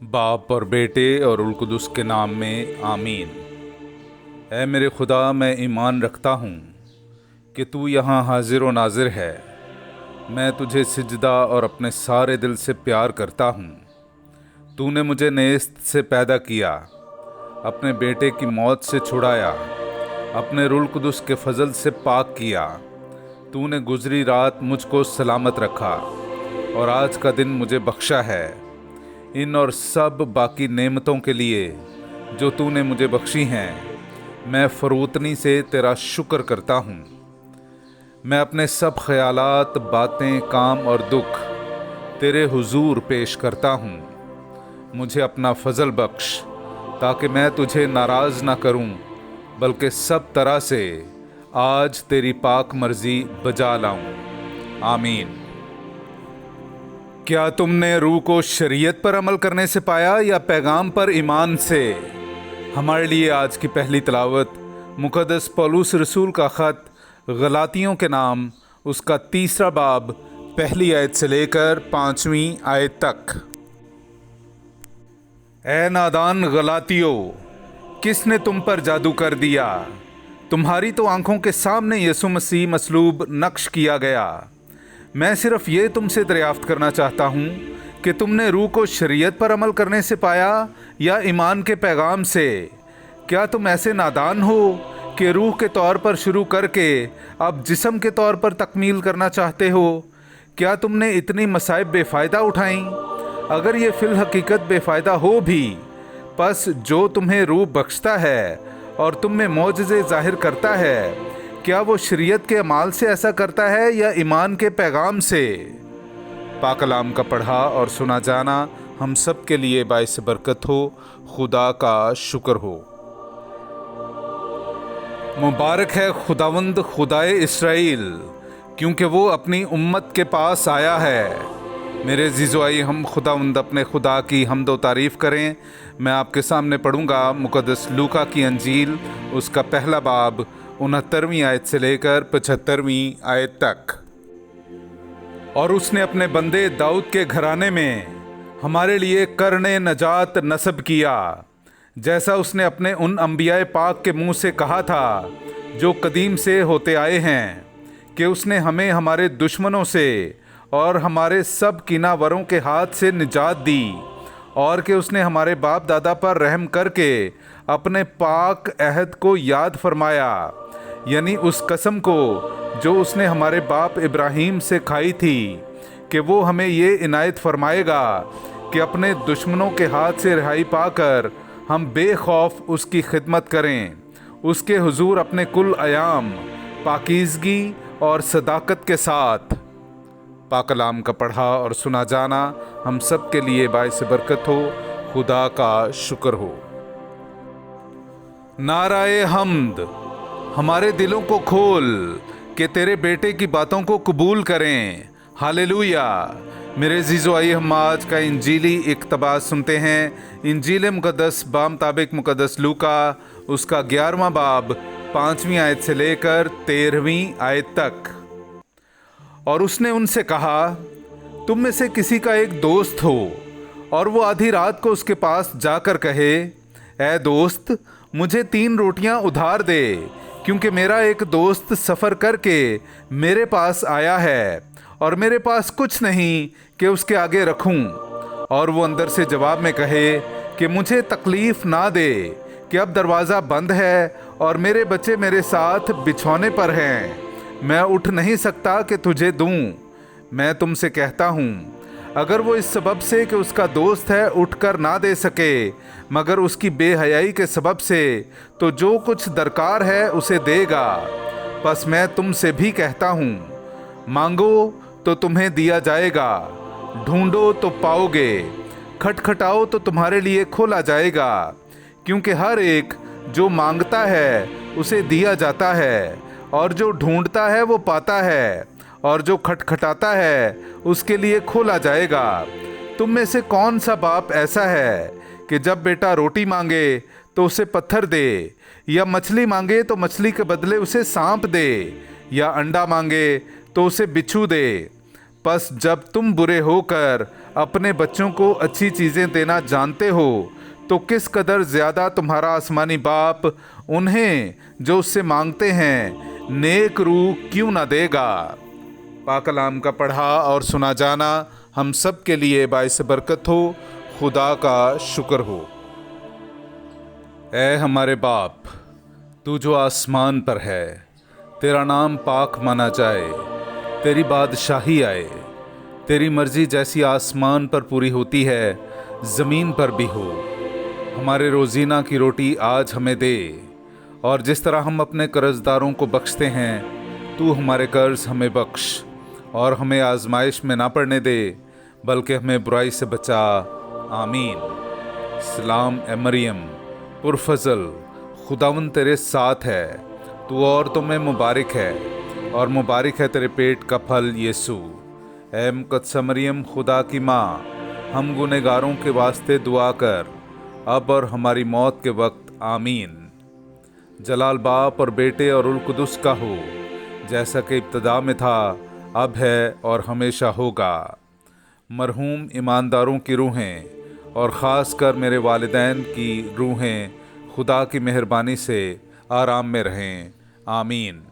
बाप और बेटे और उल कुदस के नाम में आमीन। ऐ मेरे खुदा, मैं ईमान रखता हूँ कि तू यहाँ हाजिर व नाजिर है। मैं तुझे सिजदा और अपने सारे दिल से प्यार करता हूँ। तूने मुझे नेस्त से पैदा किया, अपने बेटे की मौत से छुड़ाया, अपने रूल कुदस के फजल से पाक किया। तूने गुजरी रात मुझको सलामत रखा और आज का दिन मुझे बख्शा है। इन और सब बाकी नेमतों के लिए जो तूने मुझे बख्शी हैं, मैं फरोतनी से तेरा शुक्र करता हूँ। मैं अपने सब ख्यालात, बातें, काम और दुख तेरे हुजूर पेश करता हूँ। मुझे अपना फजल बख्श ताकि मैं तुझे नाराज़ ना करूँ, बल्कि सब तरह से आज तेरी पाक मर्जी बजा लाऊं। आमीन। क्या तुमने रूह को शरीयत पर अमल करने से पाया या पैगाम पर ईमान से? हमारे लिए आज की पहली तिलावत मुक़द्दस पौलुस रसूल का ख़त गलातियों के नाम, उसका 3 बाब, पहली आयत से लेकर 5वीं आयत तक। ए नादान गलातियों, किसने तुम पर जादू कर दिया? तुम्हारी तो आंखों के सामने यीशु मसीह मसलूब नक्श किया गया। मैं सिर्फ ये तुमसे दरियाफ्त करना चाहता हूँ कि तुमने रूह को शरीयत पर अमल करने से पाया या ईमान के पैगाम से? क्या तुम ऐसे नादान हो कि रूह के तौर पर शुरू करके अब जिस्म के तौर पर तकमील करना चाहते हो? क्या तुमने इतनी मसाइब बेफ़ायदा उठाईं? अगर ये फ़िल हकीकत बेफ़ायदा हो भी, बस जो तुम्हें रूह बख्शता है और तुम में मौजज़े ज़ाहिर करता है, क्या वो शरीयत के अमाल से ऐसा करता है या ईमान के पैगाम से? पाक कलाम का पढ़ा और सुना जाना हम सब के लिए बाइस बरकत हो। खुदा का शुक्र हो। मुबारक है खुदावंद खुदाए इस्राएल, क्योंकि वो अपनी उम्मत के पास आया है। मेरे जीजो, आइए हम खुदावंद अपने खुदा की हम्द व तारीफ़ करें। मैं आपके सामने पढ़ूंगा मुक़द्दस लूका की अंजील, उसका 1 बाब, 69वीं आयत से लेकर 75वीं आयत तक। और उसने अपने बंदे दाऊद के घराने में हमारे लिए करने नजात नस्ब किया, जैसा उसने अपने उन अंबियाए पाक के मुंह से कहा था जो कदीम से होते आए हैं, कि उसने हमें हमारे दुश्मनों से और हमारे सब किनावरों के हाथ से निजात दी, और कि उसने हमारे बाप दादा पर रहम करके अपने पाक अहद को याद फरमाया, यानी उस कसम को जो उसने हमारे बाप इब्राहीम से खाई थी कि वो हमें ये इनायत फरमाएगा कि अपने दुश्मनों के हाथ से रिहाई पाकर हम बेखौफ उसकी खिदमत करें, उसके हुजूर अपने कुल अयाम, पाकीज़गी और सदाकत के साथ। पाक कलाम का पढ़ा और सुना जाना हम सब के लिए बाइस बरकत हो। खुदा का शुक्र हो। नाराए हम्द, हमारे दिलों को खोल कि तेरे बेटे की बातों को कबूल करें। हालेलुया। मेरे जीजो, आइए हम आज का इंजीली इक़्तिबास सुनते हैं। इंजील मुक़द्दस बामुताबिक मुक़द्दस लूका, उसका 11वां बाब, 5वीं आयत से लेकर 13वीं आयत तक। और उसने उनसे कहा, तुम में से किसी का एक दोस्त हो और वो आधी रात को उसके पास जाकर कहे, ऐ दोस्त, मुझे 3 रोटियां उधार दे, क्योंकि मेरा एक दोस्त सफ़र करके मेरे पास आया है और मेरे पास कुछ नहीं कि उसके आगे रखूं। और वो अंदर से जवाब में कहे कि मुझे तकलीफ़ ना दे कि अब दरवाज़ा बंद है और मेरे बच्चे मेरे साथ बिछौने पर हैं, मैं उठ नहीं सकता कि तुझे दूं। मैं तुमसे कहता हूँ, अगर वो इस सबब से कि उसका दोस्त है उठकर ना दे सके, मगर उसकी बेहयाई के सबब से, तो जो कुछ दरकार है उसे देगा। बस मैं तुमसे भी कहता हूँ, मांगो तो तुम्हें दिया जाएगा, ढूंढो तो पाओगे, खटखटाओ तो तुम्हारे लिए खोला जाएगा। क्योंकि हर एक जो मांगता है उसे दिया जाता है, और जो ढूंढता है वो पाता है, और जो खटखटाता है उसके लिए खोला जाएगा। तुम में से कौन सा बाप ऐसा है कि जब बेटा रोटी मांगे तो उसे पत्थर दे, या मछली मांगे तो मछली के बदले उसे सांप दे, या अंडा मांगे तो उसे बिच्छू दे? बस जब तुम बुरे होकर अपने बच्चों को अच्छी चीज़ें देना जानते हो तो किस कदर ज़्यादा तुम्हारा आसमानी बाप उन्हें जो उससे मांगते हैं नेक रूह क्यों ना देगा। पाक कलाम का पढ़ा और सुना जाना हम सब के लिए बाइस बरकत हो। खुदा का शुक्र हो। ऐ हमारे बाप, तू जो आसमान पर है, तेरा नाम पाक माना जाए, तेरी बादशाही आए, तेरी मर्जी जैसी आसमान पर पूरी होती है ज़मीन पर भी हो। हमारे रोज़ीना की रोटी आज हमें दे, और जिस तरह हम अपने कर्जदारों को बख्शते हैं तू हमारे कर्ज हमें बख्श, और हमें आजमाइश में ना पड़ने दे बल्कि हमें बुराई से बचा। आमीन। सलाम ए मरियम पुरफजल, खुदावंद तेरे साथ है, तू औरतों में मुबारक है और मुबारक है तेरे पेट का फल यीशु। ऐ मुक़द्दसा मरियम खुदा की माँ, हम गुनहगारों के वास्ते दुआ कर अब और हमारी मौत के वक्त। आमीन। जलाल बाप और बेटे और उल कुदस का हो, जैसा कि इब्तदा में था, अब है और हमेशा होगा। मरहूम ईमानदारों की रूहें और ख़ास कर मेरे वालिदैन की रूहें खुदा की मेहरबानी से आराम में रहें। आमीन।